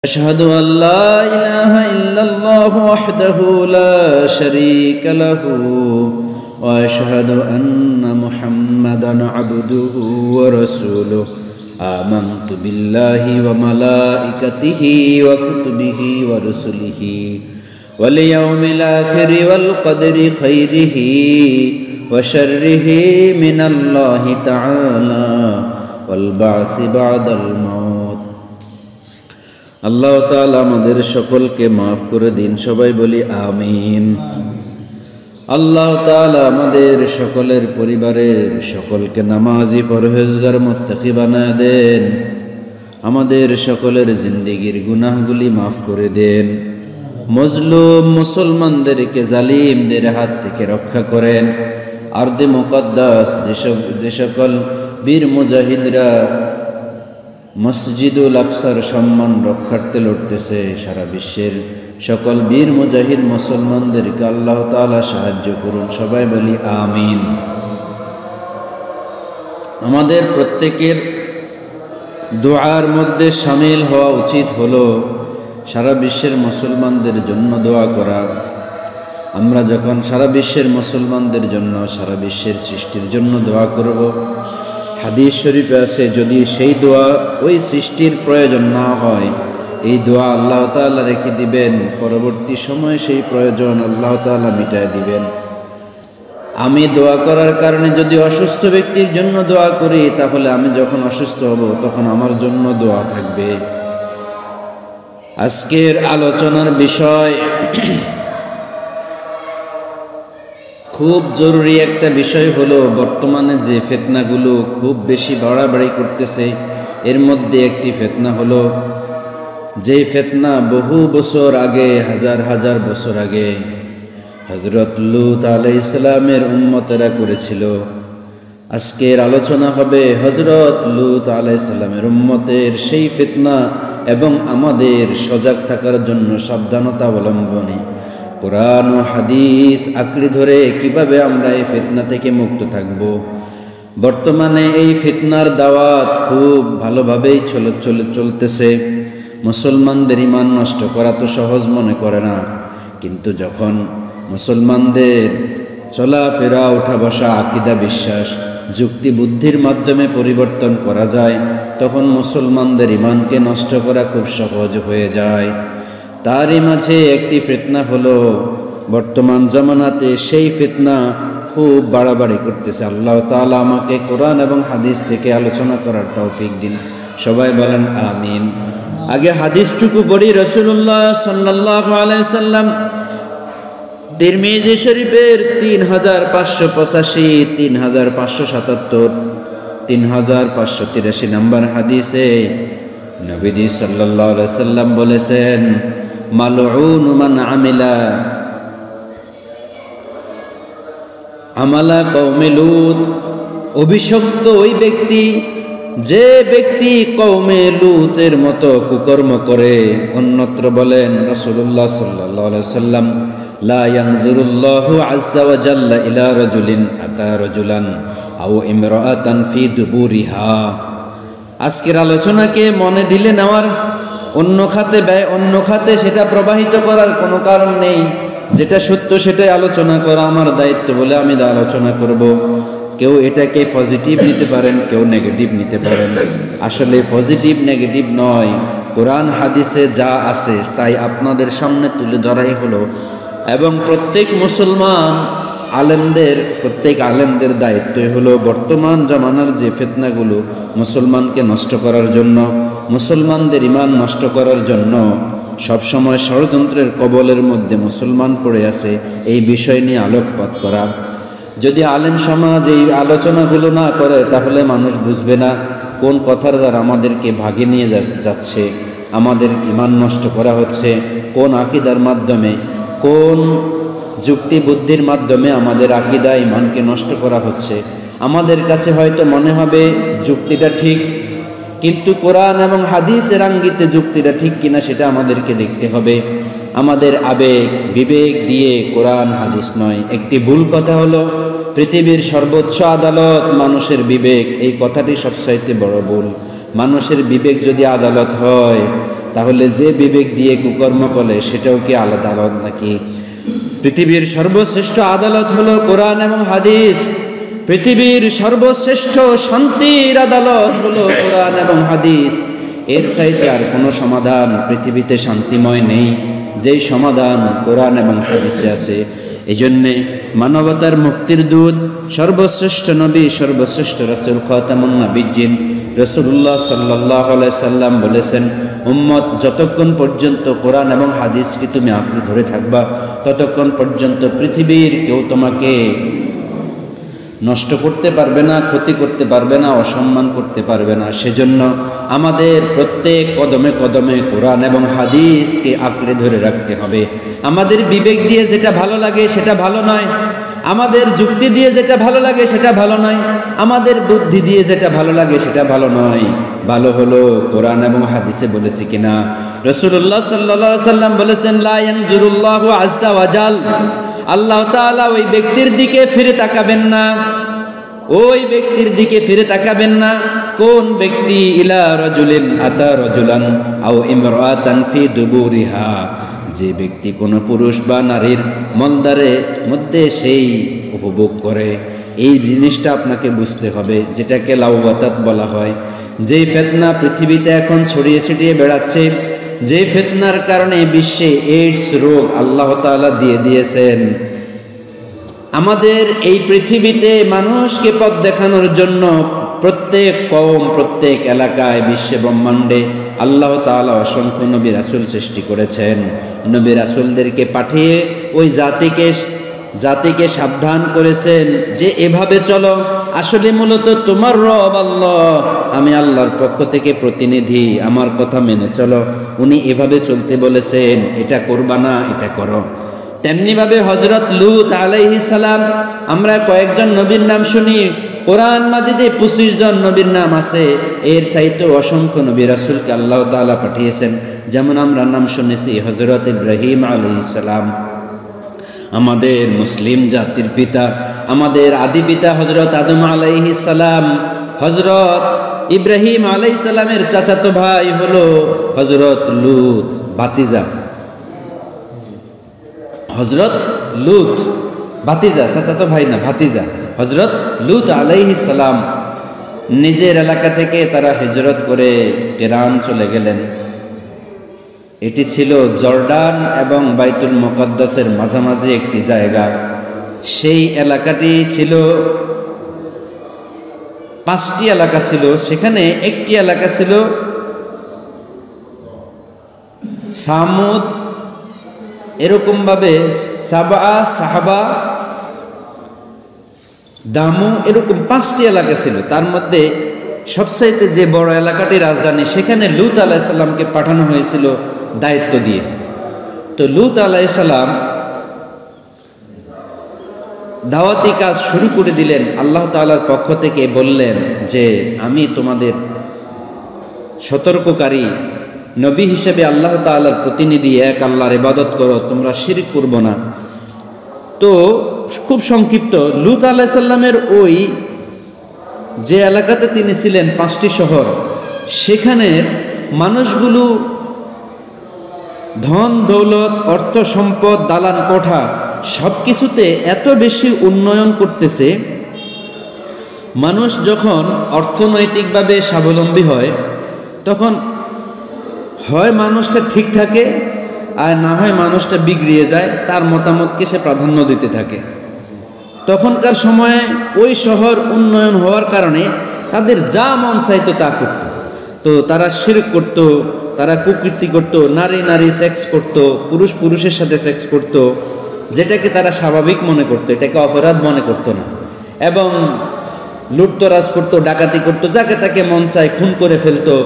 أشهد أن لا إله إلا الله وحده لا شريك له وأشهد أن محمدا عبده ورسوله آمنت بالله وملائكته وكتبه ورسله واليوم الآخر والقدر خيره وشره من الله تعالى والبعث بعد الموت আল্লাহ তাআলা আমাদের সকলকে মাফ করে দিন, সবাই বলি আমিন। আল্লাহ তাআলা আমাদের সকলের পরিবারের সকলকে নামাজি পরহেজগার মুত্তাকি বানায় দেন, আমাদের সকলের জিন্দেগির গুনাহগুলি মাফ করে দেন, মজলুম মুসলমানদেরকে জালিমদের হাত থেকে রক্ষা করেন। আরদে মুকদ্দাস যে সকল বীর মুজাহিদরা মসজিদুল আকসার সম্মান রক্ষার্থে লড়তেছে, সারা বিশ্বের সকল বীর মুজাহিদ মুসলমানদেরকে আল্লাহ তাআলা সাহায্য করুন, সবাই বলি আমিন। আমাদের প্রত্যেকের দোয়ার মধ্যে শামিল হওয়া উচিত হলো সারা বিশ্বের মুসলমানদের জন্য দোয়া করা। আমরা যখন সারা বিশ্বের মুসলমানদের জন্য, সারা বিশ্বের সৃষ্টির জন্য দোয়া করব, হাদিস শরীফে আছে যদি সেই দোয়া ওই সৃষ্টির প্রয়োজন না হয়, এই দোয়া আল্লাহ তাআলা রেখে দিবেন, পরবর্তী সময়ে সেই প্রয়োজন আল্লাহ তাআলা মিটায় দিবেন। আমি দোয়া করার কারণে যদি অসুস্থ ব্যক্তির জন্য দোয়া করি, তাহলে আমি যখন অসুস্থ হব তখন আমার জন্য দোয়া থাকবে। আজকের আলোচনার বিষয় খুব জরুরি একটা বিষয় হলো বর্তমানে যে ফিতনাগুলো খুব বেশি বাড়াবাড়ি করতেছে, এর মধ্যে একটি ফিতনা হলো যে ফিতনা বহু বছর আগে, হাজার হাজার বছর আগে হযরত লূত আলাইহিস সালামের উম্মতেরা করেছিল। আজকের আলোচনা হবে হযরত লূত আলাইহিস সালামের উম্মতের সেই ফিতনা এবং আমাদের সজাগ থাকার জন্য সাবধানতা অবলম্বনে কোরআন ও হাদিস আঁকড়ে ধরে কিভাবে আমরা এই ফিতনা থেকে মুক্ত থাকব। বর্তমানে এই ফিতনার দাওয়াত খুব ভালোভাবেই চলতেছে। মুসলমানদের ঈমান নষ্ট করা তো সহজ মনে করে না, কিন্তু যখন মুসলমানদের চলাফেরা, উঠা বসা, আকীদা, বিশ্বাস যুক্তি বুদ্ধির মাধ্যমে পরিবর্তন করা যায়, তখন মুসলমানদের ঈমানকে নষ্ট করা খুব সহজ হয়ে যায়। তারই মাঝে একটি ফিতনা হলো বর্তমান জামানাতে সেই ফিতনা খুব বাড়াবাড়ি করতেছে। আল্লাহ তাআলা আমাকে কোরআন এবং হাদিস থেকে আলোচনা করার তৌফিক দিন, সবাই বলেন আমিন। আগে হাদিসটুকু পড়ি। রাসূলুল্লাহ সাল্লাল্লাহু আলাইহি সাল্লাম তিরমিজি শরীফের 3585, 3577, 3583 নম্বর হাদিসে নবীজি সাল্লাল্লাহু আলাইহি সাল্লাম বলেছেন, মালউন মান আমিলা আমালা কওমে লূত, অভিশপ্ত ওই ব্যক্তি যে ব্যক্তি কওমে লূতের মতো কুকর্ম করে। অন্যত্র বলেন রাসূলুল্লাহ সাল্লাল্লাহু আলাইহি সাল্লাম, লা ইয়ানজুরুল্লাহু আযজা ওয়া জাল্লা ইলা রাজুলিন আতা রাজুলান আও ইমরাআতান ফি দুবুরিহা। আজকের আলোচনাকে মনে দিলে নেওয়ার, অন্য খাতে ব্যয়, অন্য খাতে সেটা প্রবাহিত করার কোনো কারণ নেই। যেটা সত্য সেটাই আলোচনা করা আমার দায়িত্ব বলে আমি আলোচনা করব। কেউ এটাকে পজিটিভ নিতে পারেন, কেউ নেগেটিভ নিতে পারেন। আসলে পজিটিভ নেগেটিভ নয়, কোরআন হাদিসে যা আছে তাই আপনাদের সামনে তুলে ধরাই হলো। এবং প্রত্যেক মুসলমান প্রত্যেক আলেমদের দায়িত্বই হলো বর্তমান জামানার যে ফিতনাগুলো মুসলমানকে নষ্ট করার জন্য, মুসলমানদের ঈমান নষ্ট করার জন্য সবসময় ষড়যন্ত্রের কবলের মধ্যে মুসলমান পড়ে আছে, এই বিষয় নিয়ে আলোকপাত করা। যদি আলেম সমাজ এই আলোচনাগুলো না করে, তাহলে মানুষ বুঝবে না কোন কথার দ্বারা আমাদেরকে ভাগে নিয়ে যাচ্ছে, আমাদের ঈমান নষ্ট করা হচ্ছে, কোন আকীদার মাধ্যমে, কোন যুক্তি বুদ্ধির মাধ্যমে আমাদের আকীদা ঈমানকে নষ্ট করা হচ্ছে। আমাদের কাছে হয়তো মনে হবে যুক্তিটা ঠিক, কিন্তু কোরআন এবং হাদিসের আঙ্গিতে যুক্তিটা ঠিক কিনা সেটা আমাদেরকে দেখতে হবে। আমাদের আবেগ বিবেক দিয়ে কোরআন হাদিস নয়। একটি ভুল কথা হলো পৃথিবীর সর্বোচ্চ আদালত মানুষের বিবেক, এই কথাটি সবচাইতে বড় ভুল। মানুষের বিবেক যদি আদালত হয়, তাহলে যে বিবেক দিয়ে কুকর্ম করে সেটাও কি আলাদা আলাদা নাকি? পৃথিবীর সর্বশ্রেষ্ঠ আদালত হলো কোরআন এবং হাদিস। পৃথিবীর সর্বশ্রেষ্ঠ শান্তির আদালত হলো কোরআন এবং হাদিস। এর চাইতে আর কোনো সমাধান পৃথিবীতে শান্তিময় নেই যেই সমাধান কোরআন এবং হাদিসে আছে। এই জন্যে মানবতার মুক্তির দূত, সর্বশ্রেষ্ঠ নবী, সর্বশ্রেষ্ঠ রাসূল, খাতামুন নবিয়্যিন রাসূলুল্লাহ সাল্লাল্লাহু আলাইহি সাল্লাম বলেছেন, উম্মত যতক্ষণ পর্যন্ত কোরআন এবং হাদিসকে তুমি আঁকড়ে ধরে থাকবা, ততক্ষণ পর্যন্ত পৃথিবীর কেউ তোমাকে নষ্ট করতে পারবে না, ক্ষতি করতে পারবে না, অসম্মান করতে পারবে না। সেজন্য আমাদের প্রত্যেক কদমে কদমে কোরআন এবং হাদিসকে আঁকড়ে ধরে রাখতে হবে। আমাদের বিবেক দিয়ে যেটা ভালো লাগে সেটা ভালো নয়, আমাদের যুক্তি দিয়ে যেটা ভালো লাগে সেটা ভালো নয়, আমাদের বুদ্ধি দিয়ে যেটা ভালো লাগে সেটা ভালো নয়। ভালো হলো কোরআন এবং হাদিসে বলেছে কিনা। রাসূলুল্লাহ সাল্লাল্লাহু আলাইহি সাল্লাম বলেছেন, লা ইয়ানজুরুল্লাহু আযজা ওয়া জাল, আল্লাহ তাআলা ওই ব্যক্তির দিকে ফিরে তাকাবেন না, ওই ব্যক্তির দিকে ফিরে তাকাবেন না। কোন ব্যক্তি? ইলা রাজুলিন আতা রাজুলান আও ইমরাতান ফি দুবুরিহা, যে ব্যক্তি কোনো পুরুষ বা নারীর মলদারে মধ্যে সেই উপভোগ করে। এই জিনিসটা আপনাকে বুঝতে হবে, যেটাকে লাওয়াতাত বলা হয়। যেই ফিতনা পৃথিবীতে এখন ছড়িয়ে ছিটিয়ে বেড়াচ্ছে, যে ফিতনার কারণে বিশ্বে এইডস রোগ আল্লাহ তাআলা দিয়ে দিয়েছেন, আমাদের এই পৃথিবীতে মানুষকে পথ দেখানোর জন্য প্রত্যেক কওম, প্রত্যেক এলাকায়, বিশ্বে ব্রহ্মাণ্ডে আল্লাহ তাআলা অসংখ্য নবী রাসূল সৃষ্টি করেছেন। নবী রাসূলদেরকে পাঠিয়ে ওই জাতিকে সাবধান করেছেন যে এভাবে চলো। আসলে মূলত তোমার রব আল্লাহ, আমি আল্লাহর পক্ষ থেকে প্রতিনিধি, আমার কথা মেনে চলো। উনি এভাবে চলতে বলেছেন, এটা করবা না, এটা করো। তেমনিভাবে হযরত লূত আলাইহিস সালাম, আমরা কয়েকজন নবীর নাম শুনি, কোরআন মাজিদে 25 জন নবীর নাম আছে। এর চাইতেও অসংখ্য নবী রাসূলকে আল্লাহ তাআলা পাঠিয়েছেন। যেমন আমরা নাম শুনেছি হযরত ইব্রাহিম আলাইহিস সালাম, আমাদের মুসলিম জাতির পিতা, আমাদের আদি পিতা হযরত আদম আলাইহিস সালাম। হযরত ইব্রাহিম আলাইহিস সালামের চাচাতো ভাই হলো হযরত লূত, ভাতিজা। হযরত লূত ভাতিজা, চাচাতো ভাই না, ভাতিজা। হযরত লূত আলাইহিস সালাম নিজের এলাকা থেকে তারা হিজরত করে কেরান চলে গেলেন। এটি ছিল জর্ডান এবং বাইতুল মুকাদ্দাসের মাঝামাঝি একটি জায়গা। সেই এলাকাটি ছিল 5টি এলাকা ছিল, সেখানে একটি এলাকা ছিল সামুদ, এরকমভাবে সাবা, সাহাবা, দামু, এরকম 5টি এলাকা ছিল। তার মধ্যে সবচাইতে যে বড় এলাকাটি রাজধানী, সেখানে লূত আলাইহিস সালামকে পাঠানো হয়েছিল দায়িত্ব দিয়ে। তো লূত আলাইহিস সালাম দাওয়াতি কাজ শুরু করে দিলেন। আল্লাহ তাআলার পক্ষ থেকে বললেন যে আমি তোমাদের সতর্ককারী নবী হিসেবে আল্লাহ তাআলার প্রতিনিধি, এক আল্লাহর ইবাদত করো, তোমরা শিরক করবো না। তো খুব সংক্ষিপ্ত, লূত আলাইহিস সালামের ওই যে এলাকাতে তিনি ছিলেন, 5টি শহর, সেখানের মানুষগুলো ধন দৌলত, অর্থ সম্পদ, দালান কোঠা সব কিছুতে এত বেশি উন্নয়ন করতেছে। মানুষ যখন অর্থনৈতিকভাবে স্বাবলম্বী হয়, তখন হয় মানুষটা ঠিক থাকে, আর না হয় মানুষটা বিগড়িয়ে যায়, তার মতামতকে সে প্রাধান্য দিতে থাকে। তখনকার সময়ে ওই শহর উন্নয়ন হওয়ার কারণে তাদের যা মন চাইতো তা করত। তো তারা শিরক করত, তারা কুকীর্তি করত, নারী নারী সেক্স করত, পুরুষ পুরুষের সাথে সেক্স করত, যেটাকে তারা স্বাভাবিক মনে করতো, এটাকে অপরাধ মনে করতো না। এবং লুটতরাজ করত, ডাকাতি করত, যাকে তাকে মন চায় খুন করে ফেলতো।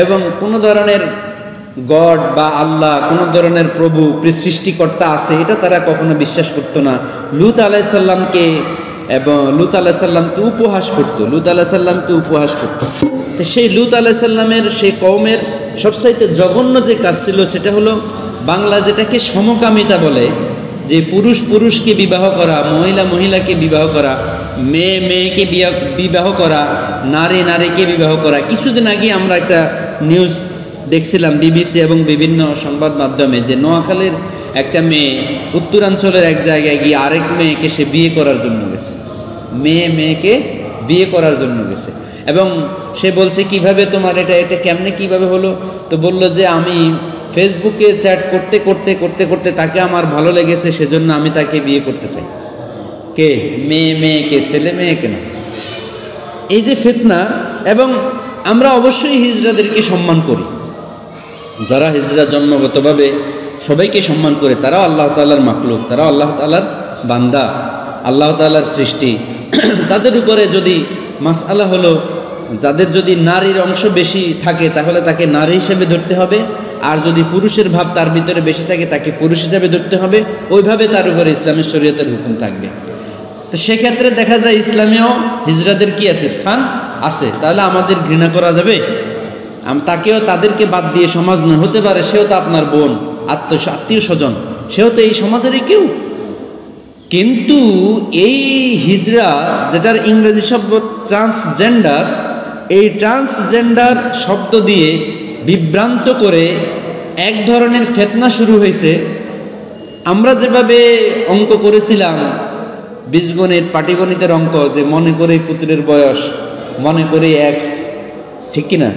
এবং কোনো ধরনের গড বা আল্লাহ, কোনো ধরনের প্রভু, সৃষ্টিকর্তা আছে, এটা তারা কখনো বিশ্বাস করতো না। লূত আলাইহিস সালামকে উপহাস করতো, লূত আলাইহিস সালামকে উপহাস করতো। তো সেই লূত আলাইহিস সালামের সেই কওমের সবচাইতে জঘন্য যে কাজ ছিল, সেটা হলো বাংলা যেটাকে সমকামিতা বলে, যে পুরুষ পুরুষকে বিবাহ করা, মহিলা মহিলাকে বিবাহ করা, মেয়ে মেয়েকে বিবাহ করা, নারী নারীকে বিবাহ করা। কিছুদিন আগে আমরা একটা নিউজ দেখছিলাম বিবিসি এবং বিভিন্ন সংবাদ মাধ্যমে যে নোয়াখালীর একটা মেয়ে উত্তরাঞ্চলের এক জায়গায় গিয়ে আরেক মেয়েকে সে বিয়ে করার জন্য গেছে, মেয়েকে বিয়ে করার জন্য গেছে। এবং সে বলছে কিভাবে তোমার এটা কেমনে কিভাবে হলো? তো বলল যে আমি ফেসবুকে চ্যাট করতে করতে করতে করতে তাকে আমার ভালো লেগেছে, সেজন্য আমি তাকে বিয়ে করতে চাই। কে? মেয়েকে, ছেলে মেয়েকে না। এই যে ফিতনা। এবং আমরা অবশ্যই হিজড়াদেরকে সম্মান করি, যারা হিজড়া জন্মগতভাবে সবাইকে সম্মান করে, তারাও আল্লাহ তাআলার মাখলুক, তারাও আল্লাহ তাআলার বান্দা, আল্লাহ তাআলার সৃষ্টি। তাদের উপরে যদি মাসআলা হলো, যাদের যদি নারীর অংশ বেশি থাকে তাহলে তাকে নারী হিসেবে ধরতে হবে, আর যদি পুরুষের ভাব তার ভিতরে বেশি থাকে তাকে পুরুষ হিসেবে ধরতে হবে। ওইভাবে তার উপরে ইসলামের শরীয়তের হুকুম থাকবে। তো সেক্ষেত্রে দেখা যায় ইসলামেও হিজড়াদের কি আছে? স্থান আছে। তাহলে আমাদের ঘৃণা করা যাবে? তাকেও, তাদেরকে বাদ দিয়ে সমাজ নয়, হতে পারে সেও তো আপনার বোন, আত্মীয় স্বজন, সেও তো এই সমাজেরই কেউ। কিন্তু এই হিজড়া, যেটার ইংরেজি শব্দ ট্রান্সজেন্ডার, এই ট্রান্সজেন্ডার শব্দ দিয়ে বিভ্রান্ত করে এক ধরনের ফিতনা শুরু হয়েছে। আমরা যেভাবে অঙ্ক করেছিলাম, বীজগণিত, পাটিগণিতের অঙ্ক, যে মনে করে পুত্রের বয়স, মনে করে এক্স, ঠিক কিনা?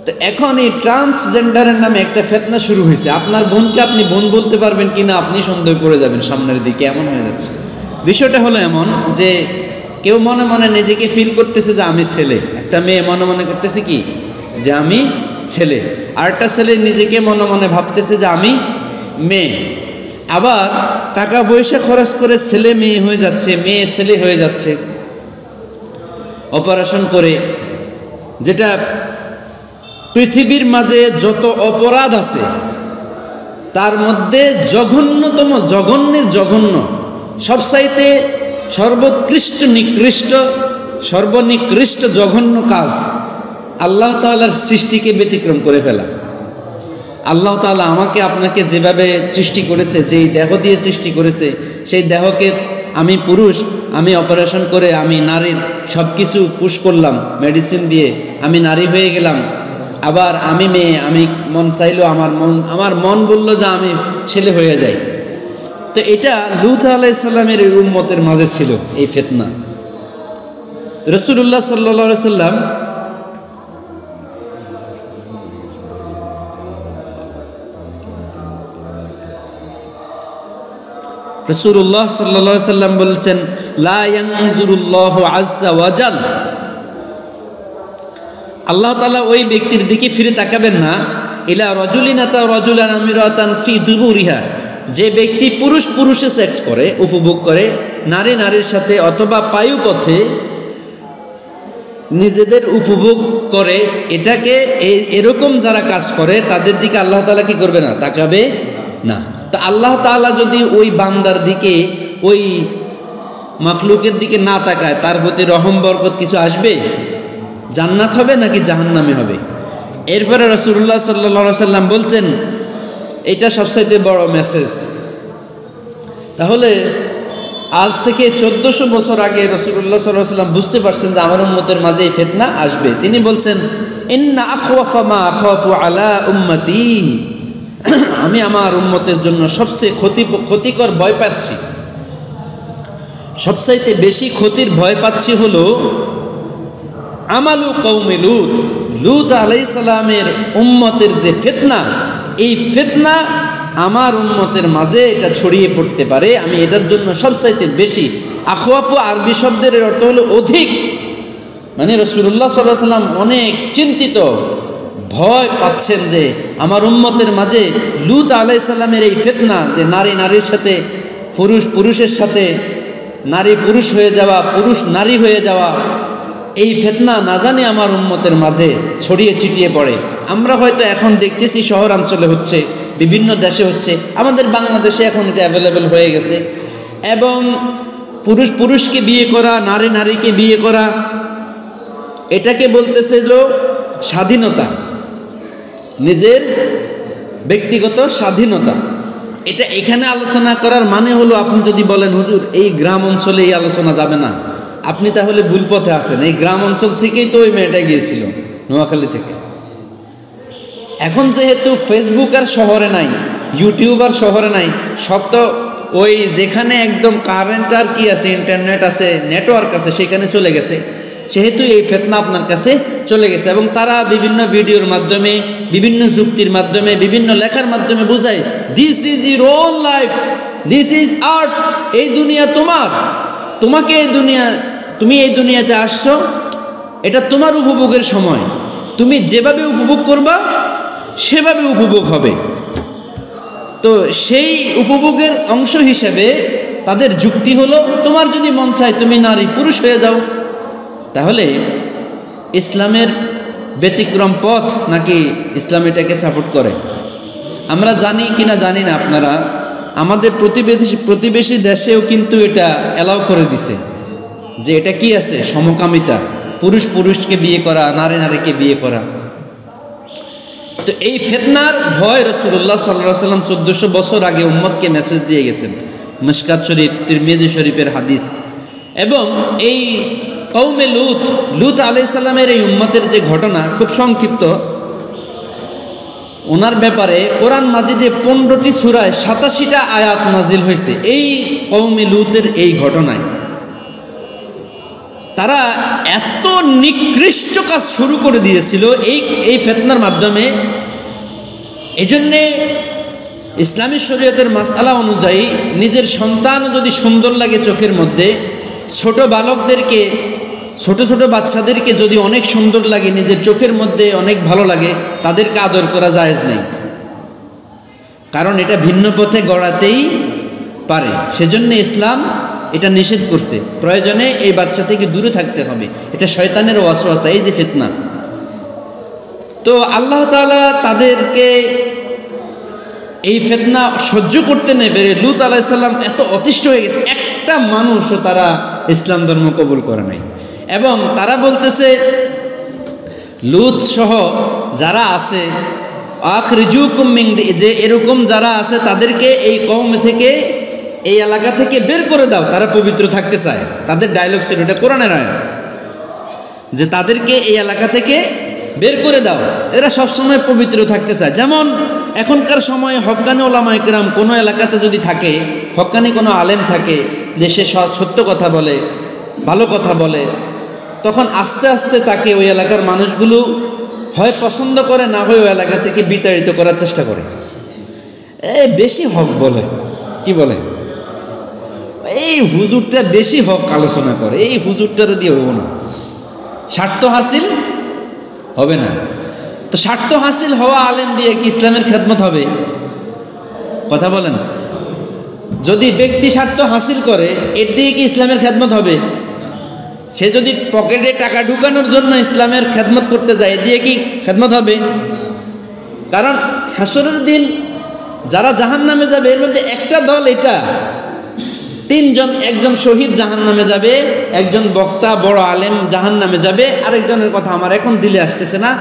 তো এখন এই ট্রান্সজেন্ডারের নামে একটা ফিতনা শুরু হয়েছে। আপনার বোনকে আপনি বোন বলতে পারবেন কিনা আপনি সন্দেহ করে যাবেন সামনের দিকে, এমন হয়ে যাচ্ছে। বিষয়টা হলো এমন যে কেউ মনে মনে নিজেকে ফিল করতেছে যে আমি ছেলে, একটা মেয়ে মনে মনে করতেছে কি যে আমি ছেলে, আর একটা ছেলে নিজেকে মনে মনে ভাবতেছে যে আমি মেয়ে। আবার টাকা পয়সা খরচ করে ছেলে মেয়ে হয়ে যাচ্ছে, মেয়ে ছেলে হয়ে যাচ্ছে অপারেশন করে। যেটা পৃথিবীর মাঝে যত অপরাধ আছে তার মধ্যে জঘন্যতম, জঘন্যের জঘন্য, সবচাইতে সর্বনিকৃষ্ট জঘন্য কাজ আল্লাহ তাআলার সৃষ্টিকে ব্যতিক্রম করে ফেলা। আল্লাহ তাআলা আমাকে আপনাকে যেভাবে সৃষ্টি করেছে, যেই দেহ দিয়ে সৃষ্টি করেছে, সেই দেহকে আমি পুরুষ, আমি অপারেশন করে আমি নারীর সব কিছু পুশ করলাম মেডিসিন দিয়ে, আমি নারী হয়ে গেলাম। আবার আমি মেয়ে, আমি মন চাইলো, আমার মন বললো যে আমি ছেলে হয়ে যাই। তো এটা লূত আলাইহিস সালামের উম্মতের মাঝে ছিল এই ফিতনা। রাসূলুল্লাহ সাল্লাল্লাহু আলাইহি সাল্লাম রাসূলুল্লাহ সাল্লাল্লাহু আলাইহি সাল্লাম বলেছেন, লা ইয়ানজুরুল্লাহু আযজা ওয়া জাল, আল্লাহ তাআলা ওই ব্যক্তির দিকে ফিরে তাকাবেন না, ইলা রাজুলিন আতা রাজুলান আমিরাতান ফি দুবুরিহা, যে ব্যক্তি পুরুষ পুরুষে সেক্স করে, উপভোগ করে, নারী নারীর সাথে অথবা পায়ুপথে নিজেদের উপভোগ করে, এটাকে এরকম যারা কাজ করে তাদের দিকে আল্লাহ তাআলা কি করবে না? তাকাবে না। তো আল্লাহ তাআলা যদি ওই বান্দার দিকে, ওই মাখলুকের দিকে না তাকায়, তার প্রতি রহম বরকত কিছু আসবে? জান্নাত হবে নাকি জাহান্নামে হবে? এরপরে রাসূলুল্লাহ সাল্লাল্লাহু আলাইহি সাল্লাম বলছেন, এটা সবচাইতে বড় মেসেজ। তাহলে আজ থেকে 1400 বছর আগে রাসূলুল্লাহ সাল্লাল্লাহু আলাইহি সাল্লাম বুঝতে পারছেন যে আমার উম্মতের মাঝে এই ফিতনা আসবে। তিনি বলছেন, ইন্না আখওয়াফা মা আখাফু আলা উম্মতি, আমি আমার উম্মতের জন্য সবচেয়ে ক্ষতিকর ভয় পাচ্ছি, সবচাইতে বেশি ক্ষতির ভয় পাচ্ছি হলো আমালু কওমে লূত, লূত আলাইহিস সালামের উম্মতের যে ফিতনা, এই ফিতনা আমার উম্মতের মাঝে এটা ছড়িয়ে পড়তে পারে, আমি এটার জন্য সবচাইতে বেশি। আখওয়াফু আরবি শব্দের অর্থ হলো অধিক, মানে রাসূলুল্লাহ সাল্লাল্লাহু আলাইহি সাল্লাম অনেক চিন্তিত, ভয় পাচ্ছেন যে আমার উম্মতের মাঝে লূত আলাইহিস সালামের এই ফিতনা, যে নারী নারীর সাথে, পুরুষ পুরুষের সাথে, নারী পুরুষ হয়ে যাওয়া, পুরুষ নারী হয়ে যাওয়া, এই ফিতনা না জানি আমার উম্মতের মাঝে ছড়িয়ে ছিটিয়ে পড়ে। আমরা হয়তো এখন দেখতেছি শহরাঞ্চলে হচ্ছে, বিভিন্ন দেশে হচ্ছে, আমাদের বাংলাদেশে এখন এটা অ্যাভেলেবেল হয়ে গেছে। এবং পুরুষ পুরুষকে বিয়ে করা, নারী নারীকে বিয়ে করা, এটাকে বলতেছিল স্বাধীনতা, নিজের ব্যক্তিগত স্বাধীনতা। এটা এখানে আলোচনা করার মানে হলো, আপনি যদি বলেন হুজুর এই গ্রাম অঞ্চলে এই আলোচনা যাবে না, আপনি তাহলে ভুল পথে আছেন। এই গ্রাম অঞ্চল থেকেই তো ওই মেয়েটা গিয়েছিল, নোয়াখালী থেকে। এখন যেহেতু ফেসবুক আর শহরে নাই, ইউটিউব আর শহরে নাই, সব তো ওই যেখানে একদম কারেন্ট আর কি আছে, ইন্টারনেট আছে, নেটওয়ার্ক আছে, সেখানে চলে গেছে। সেহেতু এই ফিতনা আপনার কাছে চলে গেছে এবং তারা বিভিন্ন ভিডিওর মাধ্যমে, বিভিন্ন যুক্তির মাধ্যমে, বিভিন্ন লেখার মাধ্যমে বোঝায় this is your own life, this is earth, এই দুনিয়া তোমার, তোমাকে এই দুনিয়া, তুমি এই দুনিয়াতে আসছো, এটা তোমার উপভোগের সময়, তুমি যেভাবে উপভোগ করবা সেভাবে উপভোগ হবে। তো সেই উপভোগের অংশ হিসেবে তাদের যুক্তি হলো, তোমার যদি মন চায় তুমি নারী পুরুষ হয়ে যাও। তাহলে ইসলামের ব্যতিক্রম পথ নাকি ইসলাম এটাকে সাপোর্ট করে? আমরা জানি কিনা জানি না, আপনারা আমাদের প্রতিবেশী দেশেও কিন্তু এটা অ্যালাউ করে দিছে যে এটা কি আছে, সমকামিতা, পুরুষ পুরুষকে বিয়ে করা, নারী নারীকে বিয়ে করা। তো এই ফিতনার ভয় রাসূলুল্লাহ সাল্লাল্লাহু আলাইহি সাল্লাম 1400 বছর আগে উম্মতকে মেসেজ দিয়ে গেছেন। মিশকাত শরীফ, তিরমিজি শরীফের হাদিস। এবং এই কওমে লূত আলাইহিস সালামের এই উম্মতের যে ঘটনা খুব সংক্ষিপ্ত, ওনার ব্যাপারে কোরআন মাজিদে 15টি সূরায় 87টা আয়াত নাজিল হয়েছে এই কওমে লূতের এই ঘটনায়। তারা এত নিকৃষ্ট কাজ শুরু করে দিয়েছিল এই ফিতনার মাধ্যমে। এজন্যে ইসলামী শরীয়তের মাসআলা অনুযায়ী নিজের সন্তান যদি সুন্দর লাগে চোখের মধ্যে, ছোট বালকদেরকে, ছোট ছোট বাচ্চাদেরকে যদি অনেক সুন্দর লাগে, নিজের চোখের মধ্যে অনেক ভালো লাগে, তাদেরকে আদর করা জায়েজ নেই, কারণ এটা ভিন্ন পথে গড়াতেই পারে। সেজন্য ইসলাম এটা নিষেধ করছে। প্রয়োজনে এই বাচ্চা থেকে দূরে থাকতে হবে, এটা শয়তানের ওয়াসওয়াসা, এই যে ফিতনা। তো আল্লাহ তাআলা তাদেরকে এই ফিতনা সহ্য করতে না পেরে লূত আলাইহিস সালাম এত অতিষ্ঠ হয়ে গেছে, একটা মানুষও তারা ইসলাম ধর্ম কবুল করে নাই। এবং তারা বলতেছে, লূত সহ যারা আছে, আখরিজুকুম মিন, যে এরকম যারা আছে তাদেরকে এই কওম থেকে, এই এলাকা থেকে বের করে দাও, তারা পবিত্র থাকতে চায়। তাদের ডায়লগ ছিল, এটা কোরআনের আয়াত, যে তাদেরকে এই এলাকা থেকে বের করে দাও, এরা সবসময় পবিত্র থাকতে চায়। যেমন এখনকার সময়ে হক্কানি ওলামায়ে কেরাম কোনো এলাকাতে যদি থাকে, হক্কানি কোনো আলেম থাকে, যে সে সত্য কথা বলে, ভালো কথা বলে, তখন আস্তে আস্তে তাকে ওই এলাকার মানুষগুলো হয় পছন্দ করে, না হয় ওই এলাকা থেকে বিতাড়িত করার চেষ্টা করে। বেশি হক বলে, কি বলে, এই হুজুরটা বেশি হক আলোচনা করে, এই হুজুরটারে দিয়ে হবো না, স্বার্থ হাসিল হবে না। তো স্বার্থ হাসিল হওয়া আলেম দিয়ে কি ইসলামের খেদমত হবে? কথা বলেন। যদি ব্যক্তি স্বার্থ হাসিল করে, এর দিয়ে কি ইসলামের খেদমত হবে? সে যদি পকেটে টাকা ঢুকানোর জন্য ইসলামের খেদমত করতে যায়, এ দিয়ে কি খেদমত হবে? কারণ হাসরের দিন যারা জাহান্নামে যাবে, এর মধ্যে একটা দল এটা, 3 জন, একজন শহীদ জাহান্নামে যাবে, একজন বক্তা বড় আলেম জাহান্নামে যাবে, আরেকজনের কথা আমার এখন দিলে আসতেছে না।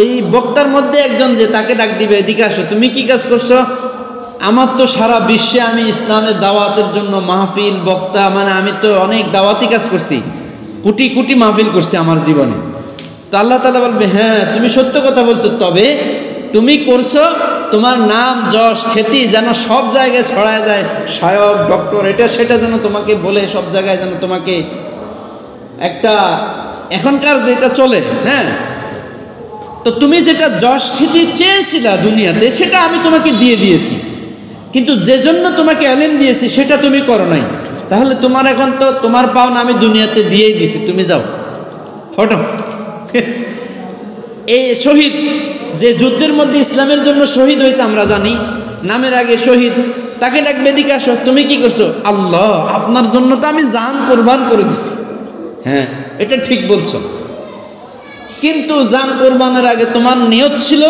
এই বক্তার মধ্যে একজন যে তাকে ডাক দিবে, এদিকে আসো, তুমি কি কাজ করছো? আমার তো সারা বিশ্বে আমি ইসলামের দাওয়াতের জন্য মাহফিল, বক্তা, মানে আমি তো অনেক দাওয়াতি কাজ করছি, কোটি কোটি মাহফিল করছি আমার জীবনে। তো আল্লাহ তাআলা বলবে, হ্যাঁ তুমি সত্য কথা বলছো, তবে তুমি করছো, তোমার নাম যশ খ্যাতি যেন সব জায়গায় ছড়ায় যায়, শায়ক ডক্টর এটা সেটা যেন তোমাকে বলে, সব জায়গায় যেন তোমাকে একটা, এখনকার যেটা চলে, হ্যাঁ, তো তুমি যেটা যশ খ্যাতি চেয়েছিলা দুনিয়াতে, সেটা আমি তোমাকে দিয়ে দিয়েছি, কিন্তু যে জন্য তোমাকে এলেম দিয়েছি সেটা তুমি করো নাই। তাহলে তোমার এখন তো তোমার পাওনা আমি দুনিয়াতে দিয়েই দিছি, তুমি যাও ফটো। এই শহীদ যে যুদ্ধের মধ্যে ইসলামের জন্য শহীদ হয়েছে আমরা জানি, নামের আগে শহীদ, তাকে ডাকবে, এদিকে আসো, তুমি কি করছো? আল্লাহ আপনার জন্য তো আমি জান কোরবান করে দিছি। হ্যাঁ এটা ঠিক বলছো, কিন্তু জান কোরবানের আগে তোমার নিয়ত ছিল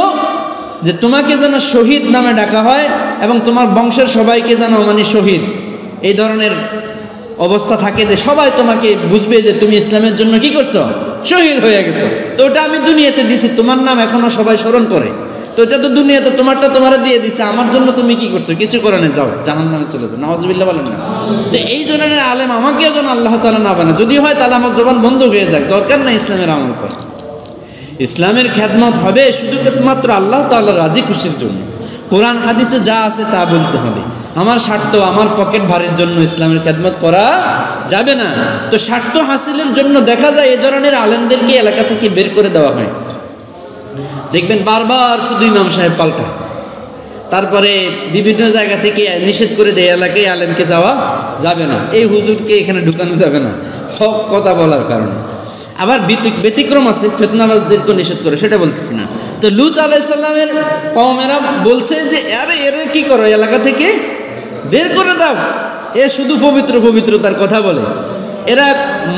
যে তোমাকে যেন শহীদ নামে ডাকা হয় এবং তোমার বংশের সবাইকে যেন মানে শহীদ, এই ধরনের অবস্থা থাকে, যে সবাই তোমাকে বুঝবে যে তুমি ইসলামের জন্য কি করছো, শহীদ হয়ে গেছো। তো ওটা আমি দুনিয়াতে দিছি, তোমার নাম এখনো সবাই স্মরণ করে, তো এটা তো দুনিয়াতে তোমারটা তোমার দিয়ে দিছে, আমার জন্য তুমি কি করছো? কিছু করে না, যাও জাহান্নামে চলে যাও, নাউজুবিল্লাহ বলেন না। তো এই ধরনের আলেম আমাকেও যেন আল্লাহ তাআলা না বানায়, যদি হয় তাহলে আমার জবান বন্ধ হয়ে যাক, দরকার নাই ইসলামের আমল করা। ইসলামের খেদমত হবে শুধু মাত্র আল্লাহ তাআলা রাজি খুশির জন্য। কোরআন হাদিসে যা আছে তা বলতে হবে। আমার স্বার্থ, আমার পকেট ভারের জন্য ইসলামের খেদমত করা যাবে না। তো স্বার্থ হাসিলের জন্য দেখা যায় এ ধরনের আলেমদেরকে এলাকা থেকে বের করে দেওয়া হয়। দেখবেন বারবার শুধু ইমাম সাহেব পাল্টায়, তারপরে বিভিন্ন জায়গা থেকে নিষেধ করে দেয় এলাকায় আলেমকে যাওয়া যাবে না, এই হুজুরকে এখানে ঢুকানো যাবে না, হক কথা বলার কারণে। আবার ব্যতিক্রম আছে, ফিতনাবাজদেরকে নিষেধ করে, সেটা বলতেছি না। তো লূত আলাইহিস সালামের কওমেরা বলছে যে আরে এরে কি করো, এলাকা থেকে বের করে দাও, এ শুধু পবিত্র পবিত্রতার কথা বলে। এরা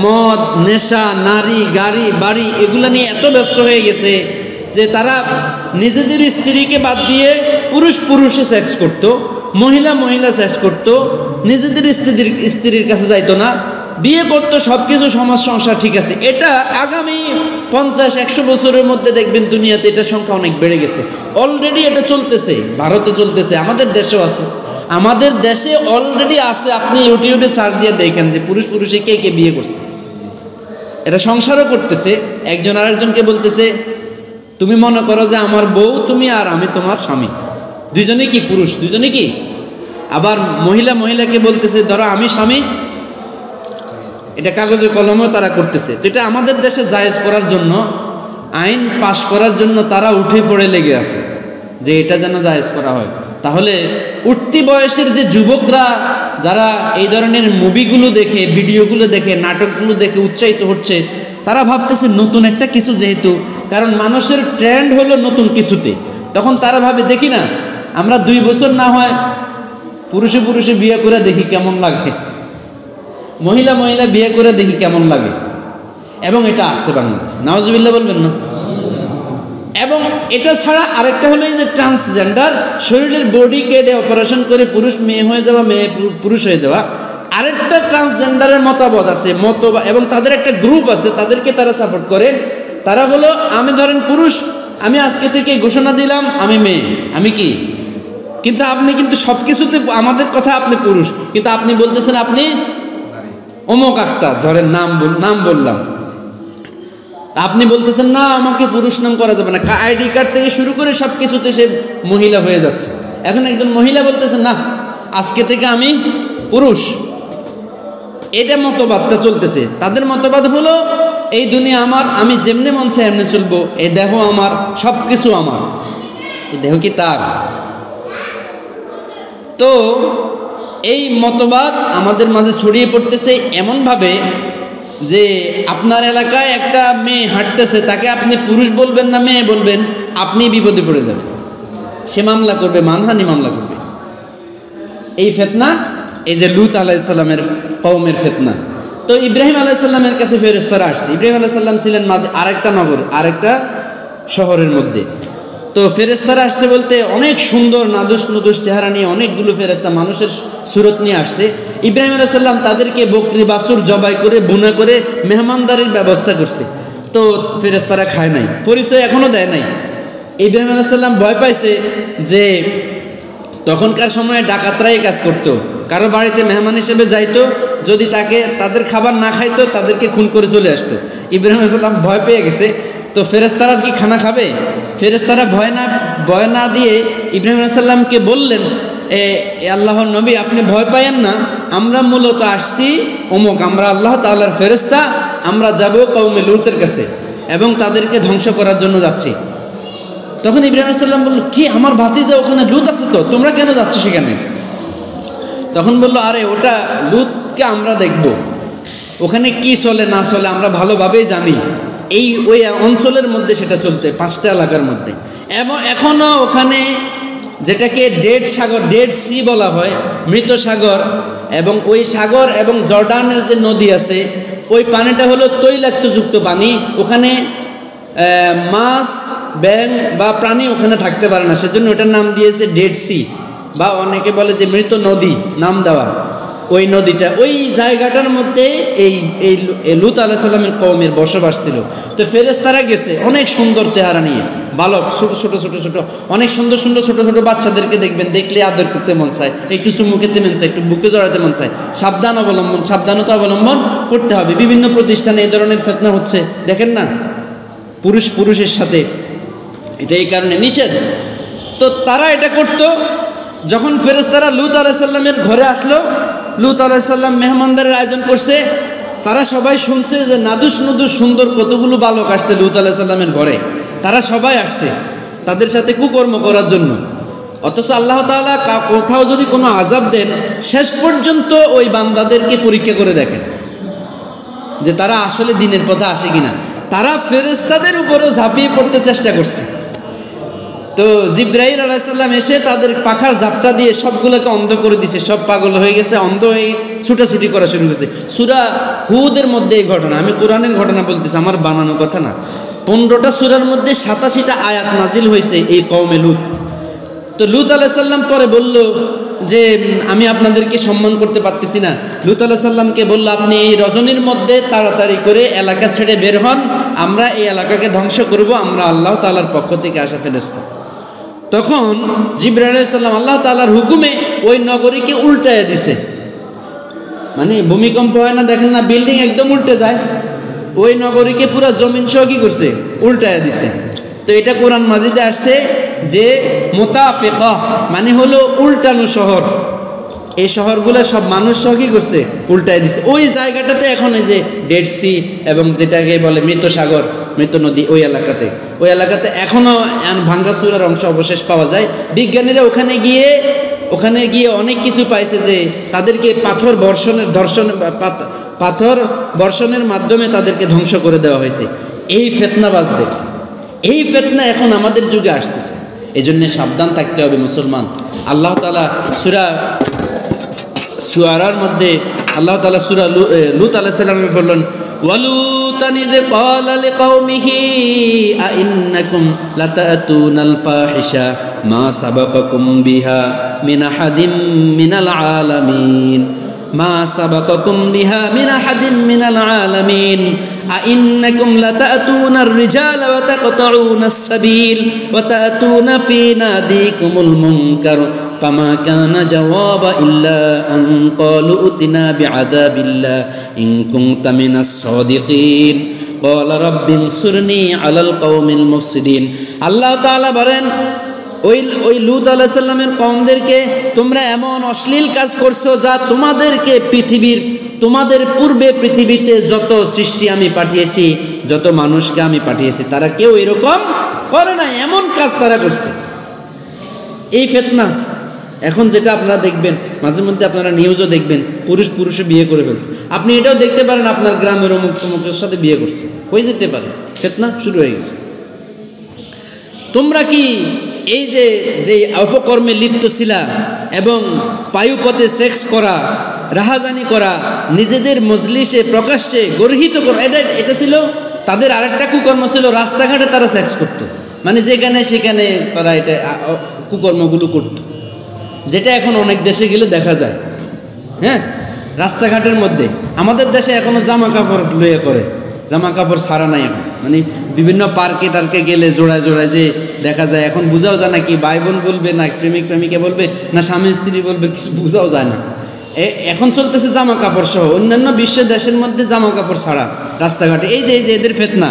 মদ, নেশা, নারী, গাড়ি, বাড়ি এগুলো নিয়ে এত ব্যস্ত হয়ে গেছে যে তারা নিজেদের স্ত্রীকে বাদ দিয়ে পুরুষ পুরুষে সেক্স করতো, মহিলা মহিলা সেক্স করতো, নিজেদের স্ত্রীর কাছে যাইতো না, বিয়ে করতো, সব কিছু সমাজ সংসার ঠিক আছে। এটা আগামী 50-100 বছরের মধ্যে দেখবেন দুনিয়াতে এটার সংখ্যা অনেক বেড়ে গেছে। অলরেডি এটা চলতেছে, ভারতে চলতেছে, আমাদের দেশেও আছে। আমাদের দেশে অলরেডি আছে, আপনি ইউটিউবে সার্চ দিয়ে দেখেন যে পুরুষ পুরুষে কে কে বিয়ে করছে। এটা সংসারও করতেছে, একজন আরেকজনকে বলতেছে তুমি মনে করো যে আমার বউ তুমি আর আমি তোমার স্বামী, দুইজনে কি পুরুষ, দুইজনে কি। আবার মহিলা মহিলাকে বলতেছে ধরো আমি স্বামী, এটা কাগজে কলমেও তারা করতেছে। তো এটা আমাদের দেশে জায়েজ করার জন্য, আইন পাশ করার জন্য তারা উঠে পড়ে লেগে আছে যে এটা যেন জায়েজ করা হয়। তাহলে উঠতি বয়সের যে যুবকরা যারা এই ধরনের মুভিগুলো দেখে, ভিডিওগুলো দেখে, নাটকগুলো দেখে উৎসাহিত হচ্ছে, তারা ভাবতেছে নতুন একটা কিছু, যেহেতু কারণ মানুষের ট্রেন্ড হলো নতুন কিছুতে, তখন তারা ভাবে দেখি না আমরা 2 বছর না হয় পুরুষে পুরুষে বিয়ে করে দেখি কেমন লাগে, মহিলা মহিলা বিয়ে করে দেখি কেমন লাগে। এবং এটা আছে বাংলাদেশে, নাউজুবিল্লাহ বলবেন না। এবং এটা ছাড়া আরেকটা হলো এই যে ট্রান্সজেন্ডার, শরীরের বডি কেটে অপারেশন করে পুরুষ মেয়ে হয়ে যাওয়া, মেয়ে পুরুষ হয়ে যাওয়া। আরেকটা ট্রান্সজেন্ডারের মতবাদ আছে, এবং তাদের একটা গ্রুপ আছে, তাদেরকে তারা সাপোর্ট করে। তারা হলো আমি ধরেন পুরুষ, আমি আজকে থেকে ঘোষণা দিলাম আমি মেয়ে, আমি কি, কিন্তু আপনি কিন্তু সব কিছুতে আমাদের কথা আপনি পুরুষ, কিন্তু আপনি বলতেছেন আপনি অমুক আক্তার, ধরেন নাম বললাম, আপনি বলতেছেন না আমাকে পুরুষ নাম করা যাবে না, আইডি কার্ড থেকে শুরু করে সব কিছুতে সে মহিলা হয়ে যাচ্ছে। এখন একজন মহিলা বলতেছেন না আজকে থেকে আমি পুরুষ, এটা মতবাদটা চলতেছে। তাদের মতবাদ হলো এই দুনিয়া আমার, আমি যেমনি মন চাই এমনি চলবো, এই দেহ আমার, সব কিছু আমার, এই দেহ কি তার। তো এই মতবাদ আমাদের মাঝে ছড়িয়ে পড়তেছে এমনভাবে যে আপনার এলাকায় একটা মেয়ে হাঁটতেছে, তাকে আপনি পুরুষ বলবেন না মেয়ে বলবেন, আপনি বিপদে পড়ে যাবেন, সে মামলা করবে, মানহানি মামলা করবে। এই ফিতনা, এই যে লূত আলাইহিস সালামের কওমের ফিতনা। তো ইব্রাহিম আলাইহিস সালামের কাছে ফেরেশতারা আসছে। ইব্রাহিম আলাইহিস সালাম ছিলেন আরেকটা নগর, আরেকটা শহরের মধ্যে। তো ফেরেশতারা আসছে বলতে অনেক সুন্দর নাদুস নুদুস চেহারা নিয়ে অনেকগুলো ফেরেশতা মানুষের সুরত নিয়ে আসছে। ইব্রাহিম আলাইহিস সালাম তাদেরকে বকরি বাছুর জবাই করে বুনা করে মেহমানদারির ব্যবস্থা করছে। তো ফেরেশতারা খায় নাই, পরিচয় এখনো দেয় নাই। ইব্রাহিম আলাইহিস সালাম ভয় পাইছে যে তখনকার সময়ে ডাকাতরাই কাজ করতো, কারো বাড়িতে মেহমান হিসেবে যাইতো, যদি তাদের খাবার না খাইতো তাদেরকে খুন করে চলে আসতো। ইব্রাহিম আলাইহিস সালাম ভয় পেয়ে গেছে। তো ফেরেশতারা কি খানা খাবে? ফেরেশতারা ভয় না দিয়ে ইব্রাহিম আলাইহিস সালামকে বললেন, আল্লাহর নবী আপনি ভয় পাইয়েন না, আমরা মূলত আসছি অমুক, আমরা আল্লাহ তাআলার ফেরেশতা, আমরা যাব কওমে লূতের কাছে এবং তাদেরকে ধ্বংস করার জন্য যাচ্ছি। তখন ইব্রাহিম আলাইহিস সালাম বলল, কি আমার ভাতিজা ওখানে লূত আছে, তো তোমরা কেন যাচ্ছ সেখানে? তখন বলল, আরে ওটা লূতকে আমরা দেখব, ওখানে কি চলে না চলে আমরা ভালোভাবেই জানি, ওই অঞ্চলের মধ্যে সেটা চলতে, 5টা এলাকার মধ্যে। এবং এখনও ওখানে যেটাকে ডেড সি বলা হয়, মৃত সাগর, এবং ওই সাগর এবং জর্ডানের যে নদী আছে, ওই পানিটা হলো তৈলাক্তযুক্ত পানি। ওখানে মাছ, ব্যাঙ বা প্রাণী ওখানে থাকতে পারে না, সেজন্য ওটার নাম দিয়েছে ডেড সি, বা অনেকে বলে যে মৃত নদী নাম দেওয়া। ওই নদীটা, ওই জায়গাটার মধ্যে এই লূত আলাইহিস সালামের কওমের বসবাস ছিল। তো ফেরেশতারা গেছে অনেক সুন্দর চেহারা নিয়ে, বালক, ছোট ছোট অনেক সুন্দর ছোট ছোট বাচ্চাদেরকে দেখবেন, দেখলে আদর করতে মন চায়, একটু চুমু খেতে মন চায়, একটু বুকে জড়াতে মন চায়। সাবধানতা অবলম্বন করতে হবে। বিভিন্ন প্রতিষ্ঠানে এই ধরনের ফিতনা হচ্ছে, দেখেন না, পুরুষ পুরুষের সাথে, এটা এই কারণে নিষেধ। তো তারা এটা করত। যখন ফেরেশতারা লূত আলাইহিস সালামের ঘরে আসলো, লূত আলাইহিস সালাম মেহমানদারের আয়োজন করছে, তারা সবাই শুনছে যে নাদুস নুদুস সুন্দর কতগুলো বালক আসছে লূত আলাইহিস সালামের ঘরে, তারা সবাই আসছে তাদের সাথে কুকর্ম করার জন্য। অথচ আল্লাহ তাআলা কোথাও যদি কোনো আযাব দেন, শেষ পর্যন্ত ওই বান্দাদেরকে পরীক্ষা করে দেখেন যে তারা আসলে দ্বীনের পথে আসে কিনা। তারা ফেরেশতাদের উপরও ঝাঁপিয়ে পড়তে চেষ্টা করছে। তো জিবরাইল আলাইহিস সালাম এসে তাদের পাখার ঝাপটা দিয়ে সবগুলোকে অন্ধ করে দিছে, সব পাগল হয়ে গেছে, অন্ধ হয়ে ছুটাছুটি করা শুরু করেছে। সূরা হুদের মধ্যে এই ঘটনা, আমি কোরআনের ঘটনা বলতেছি, আমার বানানো কথা না। 15টা সূরার মধ্যে 87টা আয়াত নাজিল হয়েছে এই কওমে লূত। তো লূত আলাইহিস সালাম পরে বলল যে আমি আপনাদেরকে সম্মান করতে পারতেছি না। লূত আলাইহিস সালামকে বলল, আপনি এই রজনীর মধ্যে তাড়াতাড়ি করে এলাকা ছেড়ে বের হন, আমরা এই এলাকাকে ধ্বংস করব, আমরা আল্লাহ তাআলার পক্ষ থেকে আসা ফেরেশতা। তখন জিবরাইল আলাইহিস সালাম আল্লাহ তাআলার হুকুমে ওই নগরীকে উল্টায় দিছে। মানে ভূমিকম্প হয় না, দেখেন না, বিল্ডিং একদম উল্টে যায়, ওই নগরীকে পুরো জমিন সহ কি করছে, উল্টায় দিছে। তো এটা কোরআন মাজিদে আসছে যে মুতাফিকা মানে হলো উল্টানো শহর। এই শহরগুলো সব মানুষ সহ কি করছে, উল্টায় দিছে। ওই জায়গাটাতে এখন এই যে ডেড সি এবং যেটাকে বলে মৃত সাগর, মৃত নদী, ওই এলাকাতে এখনো ভাঙ্গাচুরার অংশ অবশেষ পাওয়া যায়। বিজ্ঞানীরা ওখানে গিয়ে অনেক কিছু পাইছে, যে তাদেরকে পাথর বর্ষণের মাধ্যমে তাদেরকে ধ্বংস করে দেওয়া হয়েছে। এই ফিতনাবাজদের, এই ফিতনা এখন আমাদের যুগে আসতেছে। এই জন্য সাবধান থাকতে হবে মুসলমান। আল্লাহ তাআলা সূরা শুআরার মধ্যে আল্লাহ তাআলা সূরা লূত আলাইহিস সালাম বললেন, ওয়ালুতান ইয ক্বালা লিকাওমিহি আইন্নাকুম লাতাতুনাল ফাহিশা মা সাবাকাকুম বিহা মিন আহাদিম মিনাল আলামিন, মা সাবাকাকুম বিহা মিন আহাদিম মিনাল আলামিন, আইন্নাকুম লাতাতুনার রিজালা ওয়া তাকতাউনাস সাবিল ওয়া তাতুনা ফি নাদিকুমুল মুনকার ফামা কানা জাওয়াবা ইল্লা আন ক্বালু উতিনা বিআযাবিল্লাহ ইন কুনতা মিনাস সাদিকিন ক্বালা রাব্বি ইনসুরনি আলাল কওমিল মুফসিদিন। আল্লাহ তাআলা বলেন, ওই লূত আলাইহিস সালামের কওমদেরকে তোমরা এমন অশ্লীল কাজ করছো যা তোমাদের পূর্বে পৃথিবীতে যত সৃষ্টি আমি পাঠিয়েছি, যত মানুষকে আমি পাঠিয়েছি, তারা কেউ এরকম করে না, এমন কাজ তারা করছে। এই ফিতনা এখন যেটা আপনারা দেখবেন, মাঝে মধ্যে আপনারা নিউজও দেখবেন, পুরুষও বিয়ে করে ফেলছে। আপনি এটাও দেখতে পারেন আপনার গ্রামের অমুকের সাথে বিয়ে করছে, হয়ে যেতে পারে, ফিতনা শুরু হয়ে গেছে। তোমরা কি এই যে অপকর্মে লিপ্ত ছিলা এবং পায়ুপথে সেক্স করা, রাহাজানি করা, নিজেদের মজলিসে প্রকাশ্যে গর্হিত করা, এটা ছিল তাদের আরেকটা কুকর্ম ছিল। রাস্তাঘাটে তারা সেক্স করত, মানে যেখানে সেখানে তারা এটা কুকর্মগুলো করত, যেটা এখন অনেক দেশে গেলে দেখা যায়। হ্যাঁ, রাস্তাঘাটের মধ্যে। আমাদের দেশে এখনো জামা কাপড় লইয়া করে, জামা কাপড় ছাড়া নাই এখন, মানে বিভিন্ন পার্কে টার্কে গেলে জোড়ায় যে দেখা যায়। এখন বোঝাও যায় না কি ভাই বোন বলবে, না প্রেমিকা বলবে, না স্বামী স্ত্রী বলবে, কিছু বোঝাও যায় না। এখন চলতেছে জামা কাপড় সহ, অন্যান্য বিশ্বের দেশের মধ্যে জামা কাপড় ছাড়া রাস্তাঘাটে। এই যে এদের ফিতনা।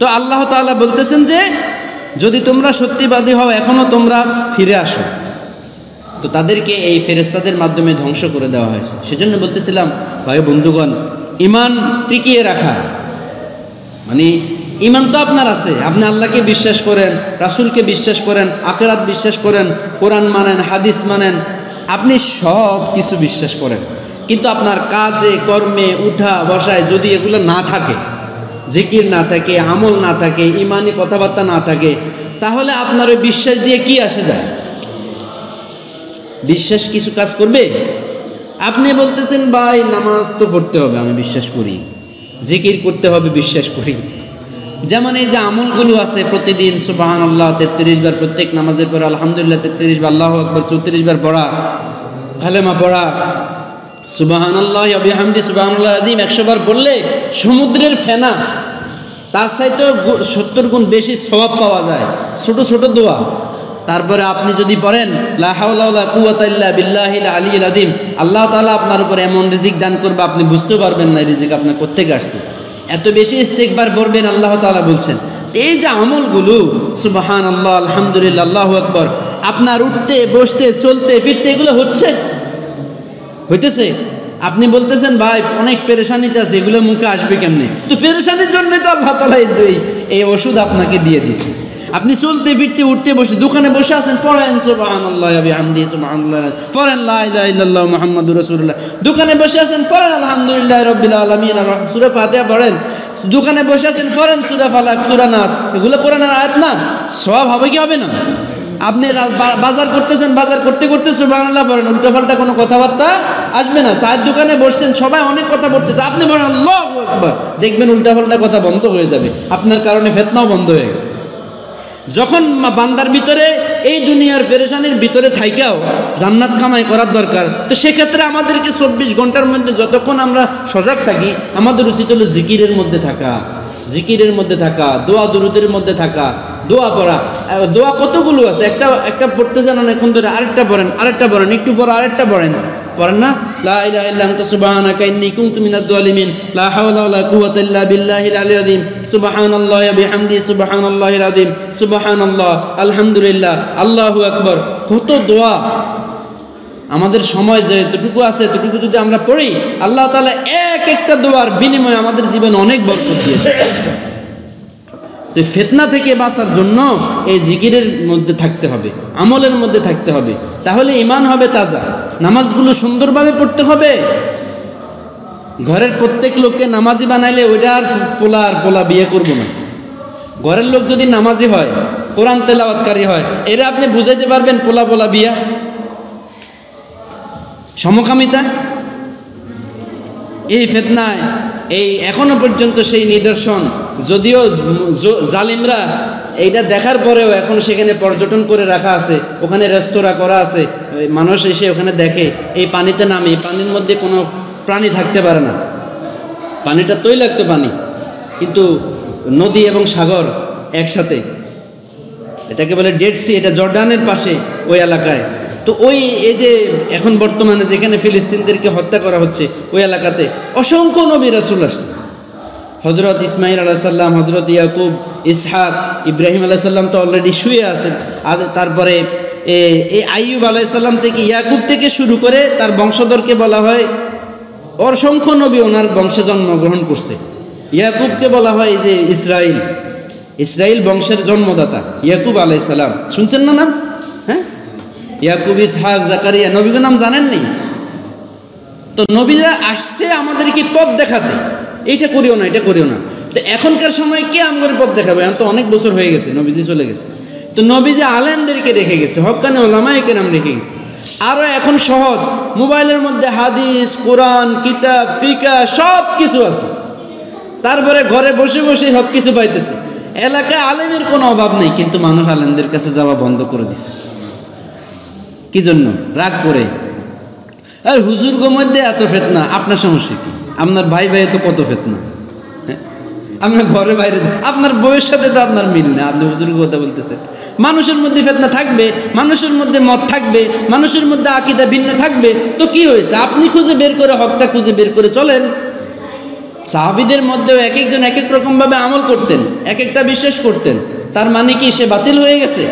তো আল্লাহ তাআলা বলতেছেন যে যদি তোমরা সত্যিবাদী হও, এখনো তোমরা ফিরে আসো। তো তাদেরকে এই ফেরেশতাদের মাধ্যমে ধ্বংস করে দেওয়া হয়েছে। সেজন্য বলতেছিলাম ভাই বন্ধুগণ, ঈমান টিকিয়ে রাখা মানে ঈমান তো আপনার আছে, আপনি আল্লাহকে বিশ্বাস করেন, রাসূলকে বিশ্বাস করেন, আখিরাত বিশ্বাস করেন, কোরআন মানেন, হাদিস মানেন, আপনি সব কিছু বিশ্বাস করেন, কিন্তু আপনার কাজে কর্মে উঠা বসায় যদি এগুলো না থাকে, জিকির না থাকে, আমল না থাকে, ঈমানি কথাবার্তা না থাকে, তাহলে আপনার ওই বিশ্বাস দিয়ে কি আসে যায়? বিশ্বাস কিছু কাজ করবে? আপনি বলতেছেন ভাই নামাজ তো পড়তে হবে, আমি বিশ্বাস করি, জিকির করতে হবে, বিশ্বাস করি। যেমন এই যে আমলগুলো আছে, প্রতিদিন সুবহানাল্লাহ 33 বার, প্রত্যেক নামাজের পর আলহামদুলিল্লাহ 33 বার, আল্লাহু আকবার 34 বার পড়া, কালেমা পড়া, সুবহানাল্লাহি ওয়া বিহামদি সুবহানাল্লাহিল আযীম 100 বার বললে সমুদ্রের ফেনা তার চাইতে 70 গুণ বেশি সওয়াব পাওয়া যায়। ছোট ছোট দোয়া। তারপরে আপনি যদি পড়েন লা হাওলা ওয়ালা কুওয়াতা ইল্লা বিল্লাহিল আলিয়্যিল আযীম, আল্লাহ তাআলা আপনার উপর এমন রিজিক দান করবে আপনি বুঝতে পারবেন না রিজিক আপনার কোত্থেকে আসছে। এত বেশি ইস্তিগফার পড়বেন, আল্লাহ তাআলা বলছেন এই যে আমলগুলো সুবহানাল্লাহ, আলহামদুলিল্লাহ, আল্লাহু আকবার, আপনার উঠতে বসতে চলতে ফিরতে এগুলো হইতেছে। আপনি বলতেছেন ভাই অনেক পেরেশানিতে আছে, এগুলো মুখে আসবে কেমনে? তো পেরেশানির জন্যই তো আল্লাহ তাআলা এই ওষুধ আপনাকে দিয়ে দিছে। আপনি চলতে ফিরতে উঠতে বসে দোকানে বসে আছেন, পড়েন সুবহানাল্লাহ ওয়া বিহামদিহি সুবহানাল্লাহ, পড়েন লা ইলাহা ইল্লাল্লাহ মুহাম্মাদুর রাসূলুল্লাহ। দোকানে বসে আছেন, পড়েন আলহামদুলিল্লাহি রাব্বিল আলামিন, সূরা ফাতিহা পড়েন। দোকানে বসে আছেন, পড়েন সূরা ফালাক, সূরা নাস। এগুলো কোরআনের আয়াত না? সওয়াব হবে কি হবে না? আপনি বাজার করতেছেন, বাজার করতে করতে সুবহানাল্লাহ পড়েন, উল্টাপাল্টা কোনো কথাবার্তা আসবে না। চায়ের দোকানে বসছেন, সবাই অনেক কথা বলতেছে, আপনি বলেন আল্লাহু আকবার, দেখবেন উল্টাপাল্টা কথা বন্ধ হয়ে যাবে, আপনার কারণে ফিতনাও বন্ধ হয়ে গেল। যখন বান্দার ভিতরে এই দুনিয়ার পেরেশানির ভিতরে থাইকাও জান্নাত কামাই করার দরকার, তো সেক্ষেত্রে আমাদেরকে 24 ঘন্টার মধ্যে যতক্ষণ আমরা সজাগ থাকি, আমাদের উচিত হলো জিকিরের মধ্যে থাকা, জিকিরের মধ্যে থাকা, দোয়া দুরুদের মধ্যে থাকা, দোয়া পড়া। দোয়া কতগুলো আছে, একটা পড়তেছেন অনেকক্ষণ ধরে, আরেকটা পড়েন, একটু পর আরেকটা পড়েন না? লা ইলাহা ইল্লা আনতা সুবহানাকা ইন্নী কুনতু মিনাজ জালিমিন, লা হাওলা ওয়ালা কুওয়াতা ইল্লা বিল্লাহিল আলিয়্যিল আযীম, সুবহানাল্লাহি ওয়া বিহামদিহি সুবহানাল্লাহিল আযীম, সুবহানাল্লাহ, আলহামদুলিল্লাহ, আল্লাহু আকবার। কত দোয়া! আমাদের সময় যেটুকু আছে এতটুকু যদি আমরা পড়ি, আল্লাহ তাআলা একটা দোয়ার বিনিময়ে আমাদের জীবনে অনেক বরকত দিয়ে দেন। তো ফিতনা থেকে বাঁচার জন্য এই জিকিরের মধ্যে থাকতে হবে, আমলের মধ্যে থাকতে হবে, তাহলে ঈমান হবে তাজা। নামাজগুলো সুন্দরভাবে পড়তে হবে। ঘরের প্রত্যেক লোককে নামাজি বানাইলে ওইটা আর পোলা বিয়ে করব না। ঘরের লোক যদি নামাজি হয়, কোরআন তেলাওয়াতকারী হয়, এরা আপনি বুঝাইতে পারবেন পোলা বিয়া? সমকামিতা এই ফিতনায় এই এখনো পর্যন্ত সেই নিদর্শন, যদিও জালিমরা এইটা দেখার পরেও এখন সেখানে পর্যটন করে রাখা আছে, ওখানে রেস্তোরাঁ করা আছে, মানুষ এসে ওখানে দেখে, এই পানিতে নামে, এই পানির মধ্যে কোনো প্রাণী থাকতে পারে না, পানিটা তৈলাক্ত পানি, কিন্তু নদী এবং সাগর একসাথে, এটাকে বলে ডেড সি, এটা জর্ডানের পাশে ওই এলাকায়। তো এই যে এখন বর্তমানে যেখানে ফিলিস্তিনদেরকে হত্যা করা হচ্ছে, ওই এলাকাতে অসংখ্য নবী রাসূল আসছে। হযরত ইসমাঈল আলাইহিস সালাম, হযরত ইয়াকুব, ইসহাক, ইব্রাহিম আলাইহিস সালাম তো অলরেডি শুয়ে আছেন। আর তারপরে এই আইয়ুব আলাইহিস সালাম থেকে, ইয়াকুব থেকে শুরু করে তার বংশধরকে বলা হয়, অসংখ্য নবী ওনার বংশে জন্মগ্রহণ করছে। ইয়াকুবকে বলা হয় যে ইসরাইল বংশের জন্মদাতা ইয়াকুব আলাইহিস সালাম। শুনছেন না নাম? হ্যাঁ, ইয়াকুব, ইসহাক, জাকারিয়া, নবীর নাম জানেননি? তো নবীরা আসছে আমাদেরকে পথ দেখাতে, এইটা করিও না, এটা করিও না। তো এখনকার সময় কে আমগরে পথ দেখাবে? এখন তো অনেক বছর হয়ে গেছে, নবীজি চলে গেছে। তো নবীজি আলেমদেরকে রেখে গেছে, হক্কানি উলামায়ে কেরাম রেখে গেছে। আরও এখন সহজ, মোবাইলের মধ্যে হাদিস, কোরআন, কিতাব, ফিকা সব কিছু আছে। তারপরে ঘরে বসে বসে সব কিছু পাইতেছে। এলাকায় আলেমের কোনো অভাব নেই, কিন্তু মানুষ আলেমদের কাছে যাওয়া বন্ধ করে দিছে। কি জন্য? রাগ করে। আর হুজুরগো মধ্যে এত ফিতনা, আপনার সমস্যা কি? আপনার ভাই তো কত ফিতনা, হ্যাঁ? আপনার ঘরে বাইরে, আপনার বউয়ের সাথে তো আপনার মিল না, আপনি হুজুরগো কথা বলতেছেন। মানুষের মধ্যে ফিতনা থাকবে, মানুষের মধ্যে মত থাকবে, মানুষের মধ্যে আকীদা ভিন্ন থাকবে, তো কি হয়েছে? আপনি খুঁজে বের করে, হকটা খুঁজে বের করে চলেন। সাহাবীদের মধ্যেও এক একজন এক এক রকমভাবে আমল করতেন, এক একটা বিশ্বাস করতেন, তার মানে কি সে বাতিল হয়ে গেছে?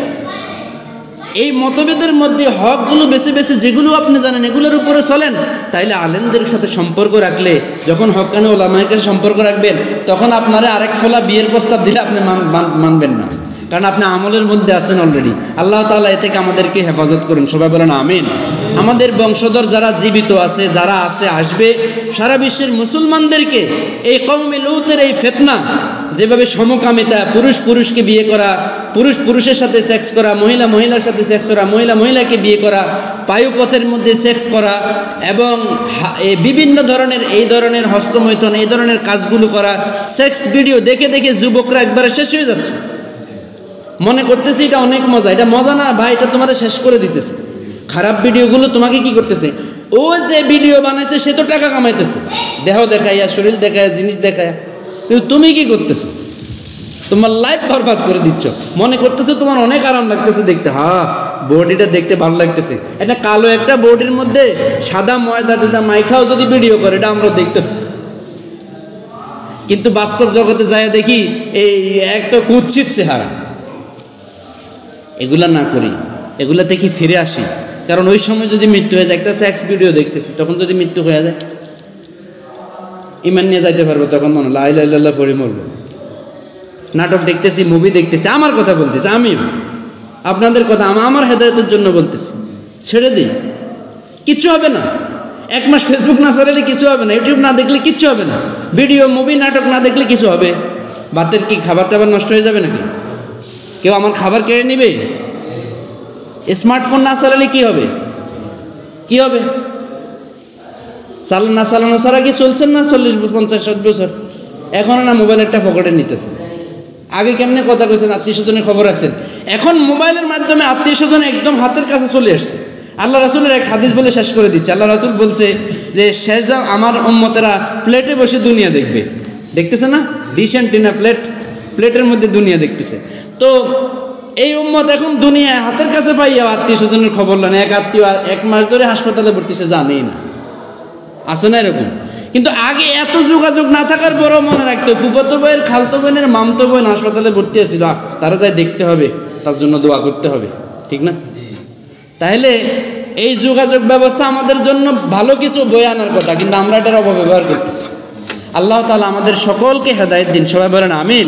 এই মতভেদের মধ্যে হকগুলো বেছে বেছে যেগুলো আপনি জানেন এগুলোর উপরে চলেন, তাইলে আলেমদের সাথে সম্পর্ক রাখলে, যখন হক্কানি উলামায়ের কাছে সম্পর্ক রাখবেন, তখন আপনারা আরেক ফোলা বিয়ের প্রস্তাব দিলে আপনি মানবেন না, কারণ আপনি আমলের মধ্যে আছেন অলরেডি। আল্লাহ তাআলা এ থেকে আমাদেরকে হেফাজত করুন, সবাই বলেন আমিন। আমাদের বংশধর যারা জীবিত আছে, যারা আছে, আসবে, সারা বিশ্বের মুসলমানদেরকে এই কওমে লূতের এই ফিতনা, যেভাবে সমকামিতা, পুরুষ পুরুষকে বিয়ে করা, পুরুষ পুরুষের সাথে সেক্স করা, মহিলা মহিলার সাথে সেক্স করা, মহিলা মহিলাকে বিয়ে করা, পায়ুপথের মধ্যে সেক্স করা, এবং বিভিন্ন ধরনের এই ধরনের হস্তমৈথুন, এই ধরনের কাজগুলো করা, সেক্স ভিডিও দেখে দেখে যুবকরা একবারে শেষ হয়ে যাচ্ছে। মনে করতেছি এটা অনেক মজা, এটা মজা না ভাই, এটা তোমাদের শেষ করে দিতেছে। খারাপ ভিডিওগুলো তোমাকে কি করতেছে? ও যে ভিডিও বানাইছে সে তো টাকা কামাইতেছে, দেহ দেখাইয়া, শরীর দেখায়, জিনিস দেখায়, কিন্তু তুমি কি করতেছো? তোমার লাইফ বরবাদ করে দিচ্ছ। মনে করতেছো তোমার অনেক আরাম লাগতেছে দেখতে, হ্যাঁ বডিটা দেখতে ভালো লাগতেছে, এটা কালো একটা বডির মধ্যে সাদা ময়দা মাইখাও যদি ভিডিও করে, এটা আমরা দেখতে, কিন্তু বাস্তব জগতে যায় দেখি এই একটা কুৎসিত চেহারা। এগুলা না করি, এগুলা থেকে ফিরে আসি। কারণ ওই সময় যদি মৃত্যু হয়ে যায়, একটা সেক্স ভিডিও দেখতেছি, তখন যদি মৃত্যু হয়ে যায় ইমান নিয়ে যাইতে পারবো, তখন মনে লা ইলাহা ইল্লাল্লাহ পড়ে মরবো। নাটক দেখতেছি, মুভি দেখতেছি, আমার কথা বলতেছি, আমিও আপনাদের কথা আমার হেদায়েতের জন্য বলতেছি, ছেড়ে দিই, কিচ্ছু হবে না। 1 মাস ফেসবুক না চালালে কিছু হবে না, ইউটিউব না দেখলে কিচ্ছু হবে না, ভিডিও মুভি নাটক না দেখলে কিছু হবে? বাতের কি খাবার টাবার নষ্ট হয়ে যাবে নাকি? কেউ আমার খাবার কেড়ে নিবে? স্মার্টফোন না চালালে কি হবে? কি হবে? না চালানো ছাড়া কি চলছেন না 40-50-60 বছর? এখন না মোবাইল একটা পকেটে নিতেছে। আগে কেমনে কথা কইছেন, আত্মীয় স্বজনের খবর রাখছেন, এখন মোবাইলের মাধ্যমে আত্মীয় স্বজন একদম হাতের কাছে চলে আসছে। আল্লাহ রাসূলের এক হাদিস বলে শেষ করে দিচ্ছে। আল্লাহ রাসূল বলছে যে শেষ আমার উম্মতেরা প্লেটে বসে দুনিয়া দেখবে। দেখতেছে না, ডিশ অ্যান্ড টিনা প্লেটের মধ্যে দুনিয়া দেখতেছে। তো এই উম্মত এখন দুনিয়া হাতের কাছে পাইয়া আত্মীয় স্বজনের খবর নেন। এক আত্মীয় 1 মাস ধরে হাসপাতালে ভর্তি, সে জানেই না, আছে না এরকম? কিন্তু আগে এত যোগাযোগ না থাকার পরও মনে রাখতো, ফুফাতো ভাইয়ের, খালতো বোনের, মামতো বোন হাসপাতালে ভর্তি আছিল, তারা যাই দেখতে হবে, তার জন্য দোয়া করতে হবে, ঠিক না? তাহলে এই যোগাযোগ ব্যবস্থা আমাদের জন্য ভালো কিছু বয়ে আনার কথা, কিন্তু আমরা এটার অপব্যবহার করতেছি। আল্লাহ তাআলা আমাদের সকলকে হেদায়েত দিন, সবাই বলেন আমিন।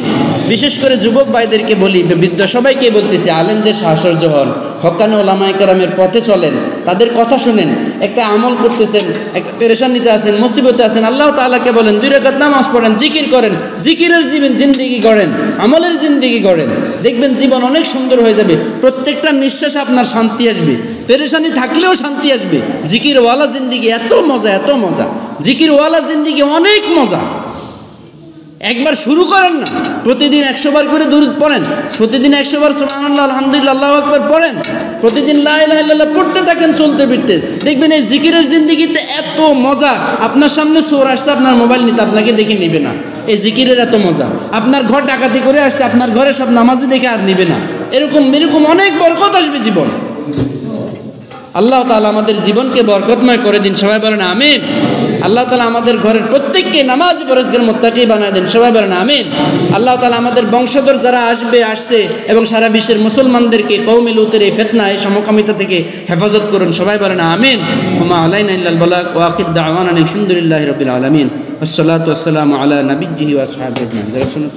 বিশেষ করে যুবক ভাইদেরকে বলি, বৃদ্ধ সবাইকে বলতেছি, আলেমদের সাহচর্য হন, হক্কানি ওলামায়ে কেরামের পথে চলেন, তাদের কথা শুনেন। একটা আমল করতেছেন, একটা পেরেশানিতে আছেন, মুসিবতে আছেন, আল্লাহ তাআলাকে বলেন, 2 রাকাত নামাজ পড়েন, জিকির করেন, জিকিরের জিন্দেগি গড়েন, আমলের জিন্দেগি গড়েন, দেখবেন জীবন অনেক সুন্দর হয়ে যাবে। প্রত্যেকটা নিঃশ্বাসে আপনার শান্তি আসবে, পেরেশানি থাকলেও শান্তি আসবে। জিকিরওয়ালা জিন্দেগি এত মজা, এত মজা, জিকিরওয়ালা জিন্দেগি অনেক মজা। একবার শুরু করেন না, প্রতিদিন 100 বার করে দুরূদ পড়েন, প্রতিদিন 100 বার সুবহানাল্লাহ, আলহামদুলিল্লাহ, আল্লাহু আকবার পড়েন, প্রতিদিন লা ইলাহা ইল্লাল্লাহ পড়তে থাকেন, চলতে ফিরতে, দেখবেন এই জিকিরের জিন্দেগিতে এত মজা। আপনার সামনে চোর আসছে, আপনার মোবাইল নিতে আপনাকে দেখে নিবে না, এই জিকিরের এত মজা। আপনার ঘর ডাকাতি করে আসতে, আপনার ঘরে সব নামাজি দেখে আর নিবে না। এরকম অনেক বরকত আসবে জীবন। আল্লাহ তাআলা আমাদের জীবনকে বরকতময় করে দিন, সবাই বলেন আমিন। আল্লাহ তাআলা আমাদের ঘরের প্রত্যেককে নামাজি পরহেজগার মুত্তাকি বানায় দেন, সবাই বলেন আমিন। আল্লাহ তাআলা আমাদের বংশধর যারা আসছে এবং সারা বিশ্বের মুসলমানদেরকে কওমে লূতের এই ফিতনা, এই সমকামিতা থেকে হেফাজত করুন, সবাই বলেন আমিন। ওমা আলাইনা ইল্লাল বালাগ ওয়া আখির দাওয়ানা আলহামদুলিল্লাহি রাব্বিল আলামিন। আসসালাতু ওয়াসসালামু আলা নাবিয়্যিহি ওয়া আসহাবিহি আজমাইন।